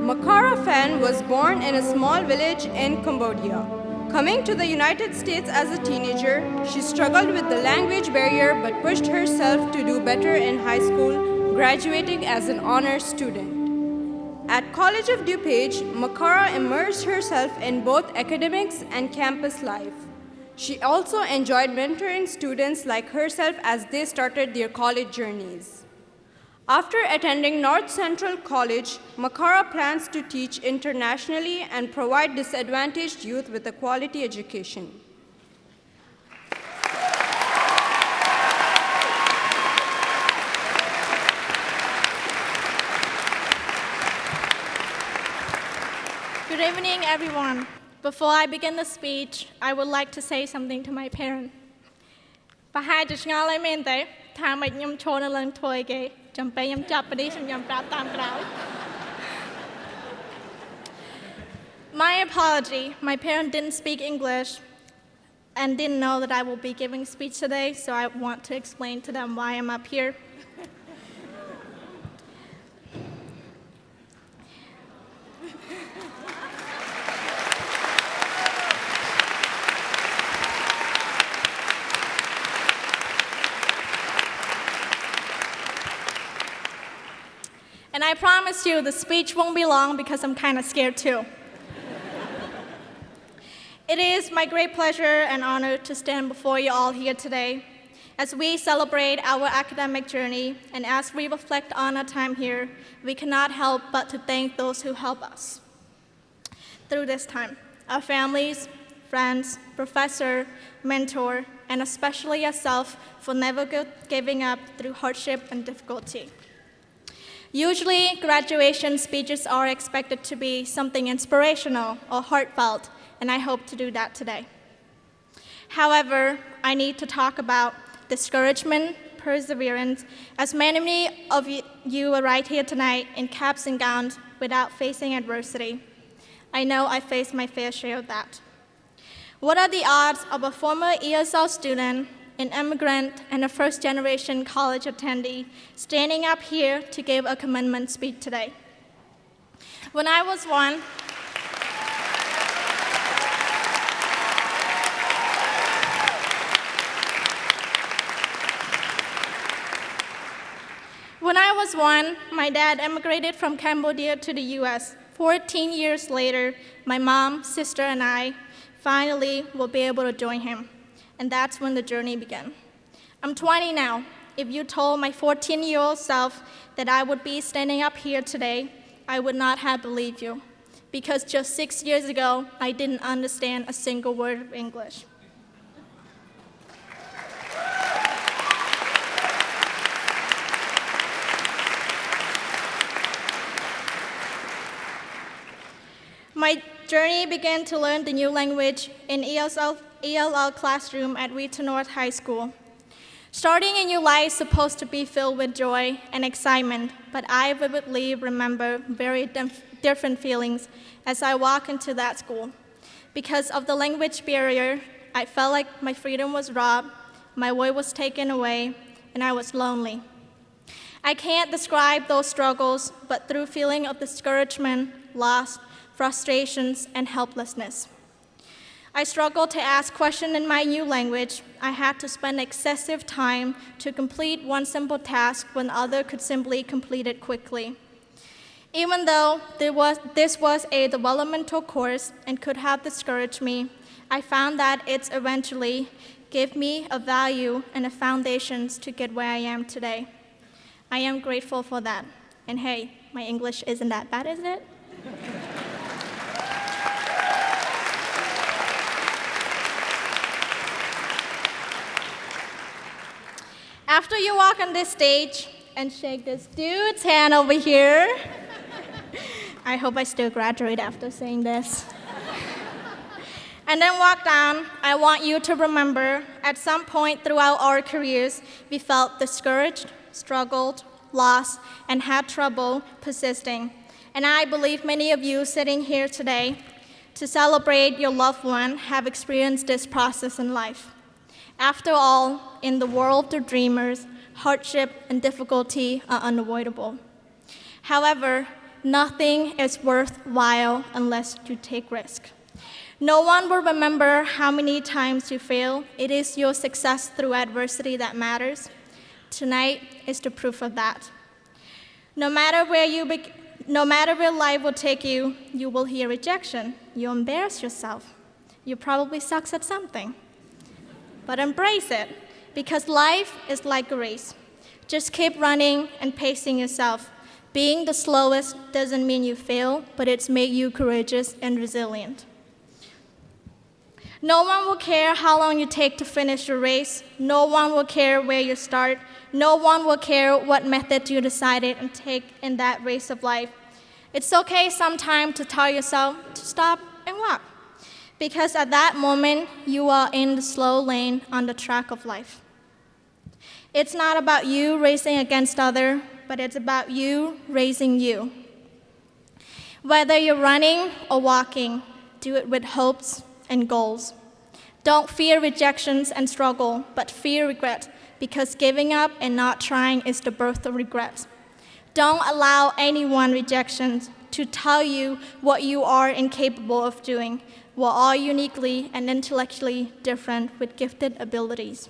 Makkara Phann was born in a small village in Cambodia. Coming to the United States as a teenager, she struggled with the language barrier but pushed herself to do better in high school, graduating as an honors student. At College of DuPage, Makara immersed herself in both academics and campus life. She also enjoyed mentoring students like herself as they started their college journeys. After attending North Central College, Makara plans to teach internationally and provide disadvantaged youth with a quality education. Good evening, everyone. Before I begin the speech, I would like to say something to my parents. My apology, my parents didn't speak English and didn't know that I will be giving a speech today, so I want to explain to them why I'm up here. And I promise you the speech won't be long because I'm kind of scared too. It is my great pleasure and honor to stand before you all here today as we celebrate our academic journey, and as we reflect on our time here, we cannot help but to thank those who help us through this time, our families, friends, professor, mentor, and especially yourself for never giving up through hardship and difficulty. Usually, graduation speeches are expected to be something inspirational or heartfelt, and I hope to do that today. However, I need to talk about discouragement, perseverance, as many of you are right here tonight in caps and gowns without facing adversity. I know I faced my fair share of that. What are the odds of a former ESL student, an immigrant, and a first-generation college attendee standing up here to give a commencement speech today? When I was one, my dad immigrated from Cambodia to the US. 14 years later, my mom, sister, and I finally will be able to join him. And that's when the journey began. I'm 20 now. If you told my 14-year-old self that I would be standing up here today, I would not have believed you, because just 6 years ago, I didn't understand a single word of English. My journey began to learn the new language in ELL classroom at Wheaton North High School. Starting a new life is supposed to be filled with joy and excitement, but I vividly remember very different feelings as I walked into that school. Because of the language barrier, I felt like my freedom was robbed, my voice was taken away, and I was lonely. I can't describe those struggles, but through feeling of discouragement, loss, frustrations, and helplessness. I struggled to ask questions in my new language. I had to spend excessive time to complete one simple task when others could simply complete it quickly. Even though this was a developmental course and could have discouraged me, I found that it eventually gave me a value and a foundations to get where I am today. I am grateful for that. And hey, my English isn't that bad, is it? After you walk on this stage and shake this dude's hand over here, I hope I still graduate after saying this. And then walk down, I want you to remember at some point throughout our careers, we felt discouraged, struggled, lost, and had trouble persisting. And I believe many of you sitting here today to celebrate your loved one have experienced this process in life. After all, in the world of dreamers, hardship and difficulty are unavoidable. However, nothing is worthwhile unless you take risk. No one will remember how many times you fail. It is your success through adversity that matters. Tonight is the proof of that. No matter where life will take you, you will hear rejection. You'll embarrass yourself. You probably suck at something. But embrace it, because life is like a race. Just keep running and pacing yourself. Being the slowest doesn't mean you fail, but it's made you courageous and resilient. No one will care how long you take to finish your race. No one will care where you start. No one will care what method you decided and take in that race of life. It's okay sometimes to tell yourself to stop and walk, because at that moment, you are in the slow lane on the track of life. It's not about you racing against others, but it's about you racing you. Whether you're running or walking, do it with hopes and goals. Don't fear rejections and struggle, but fear regret, because giving up and not trying is the birth of regret. Don't allow anyone rejections to tell you what you are incapable of doing. We're all uniquely and intellectually different with gifted abilities.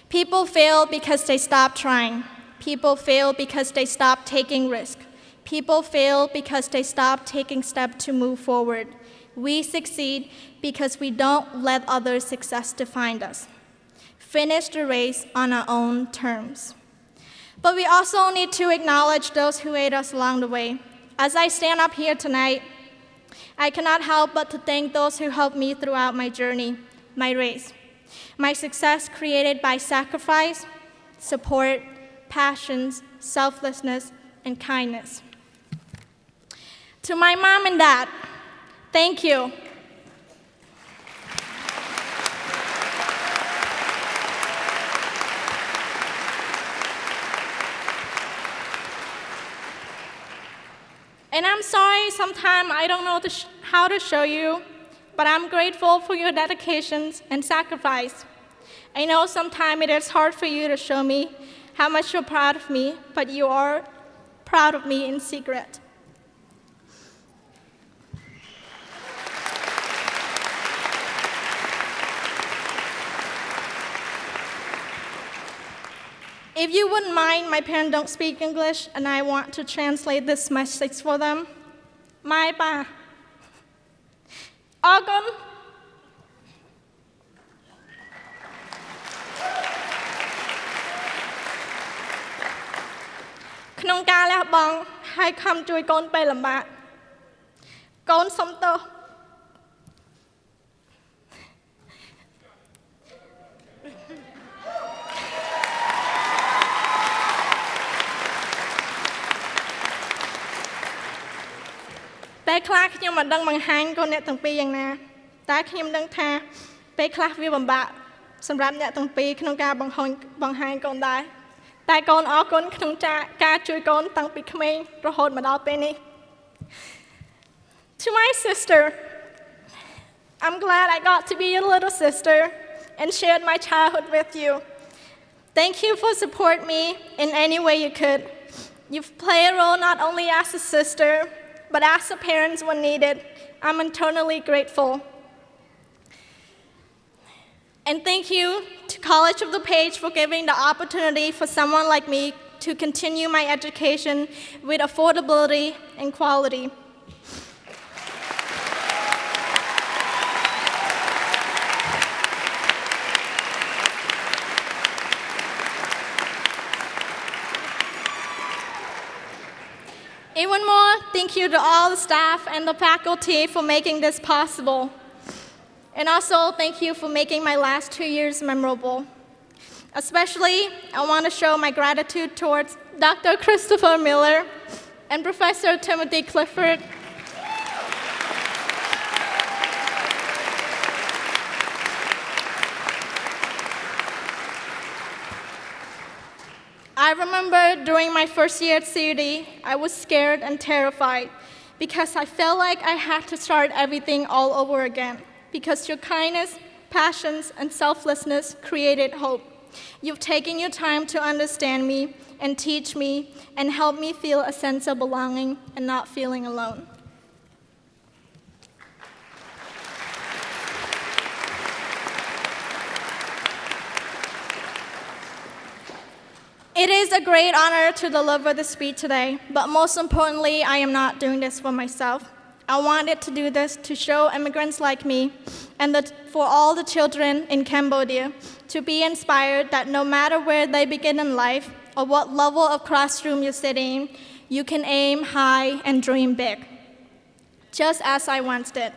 People fail because they stop trying. People fail because they stop taking risks. People fail because they stop taking steps to move forward. We succeed because we don't let others' success define us. Finish the race on our own terms. But we also need to acknowledge those who aid us along the way. As I stand up here tonight, I cannot help but to thank those who helped me throughout my journey, my race. My success created by sacrifice, support, passions, selflessness, and kindness. To my mom and dad, thank you. And I'm sorry, sometimes I don't know how to show you, but I'm grateful for your dedications and sacrifice. I know sometimes it is hard for you to show me how much you're proud of me, but you are proud of me in secret. If you wouldn't mind, my parents don't speak English, and I want to translate this message for them. My ba. Agon. ក្នុងការលះបង់ហើយខំជួយកូនពេលលំបាកកូនសុំទោស ពេលខ្លះខ្ញុំមិនដឹងបង្ហាញកូនអ្នកទាំងពីរយ៉ាងណាតែខ្ញុំដឹងថាពេលខ្លះវាពិបាកសម្រាប់អ្នកទាំងពីរក្នុងការបង្ហាញកូនដែរតែកូនអរគុណក្នុងការជួយកូនតាំងពីក្មេងរហូតមកដល់ពេលនេះ To my sister, I'm glad I got to be your little sister and shared my childhood with you. Thank you for supporting me in any way you could. You've played a role not only as a sister, but as a parent when needed. I'm eternally grateful. And thank you to College of DuPage for giving the opportunity for someone like me to continue my education with affordability and quality. Even more, thank you to all the staff and the faculty for making this possible. And also, thank you for making my last 2 years memorable. Especially, I want to show my gratitude towards Dr. Christopher Miller and Professor Timothy Clifford. I remember during my first year at CUD, I was scared and terrified because I felt like I had to start everything all over again because your kindness, passions, and selflessness created hope. You've taken your time to understand me and teach me and help me feel a sense of belonging and not feeling alone. It is a great honor to deliver the speech today, but most importantly, I am not doing this for myself. I wanted to do this to show immigrants like me and for all the children in Cambodia to be inspired that no matter where they begin in life or what level of classroom you're sitting in, you can aim high and dream big, just as I once did,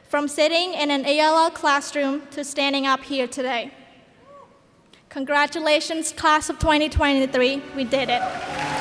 from sitting in an ELL classroom to standing up here today. Congratulations, class of 2023, we did it.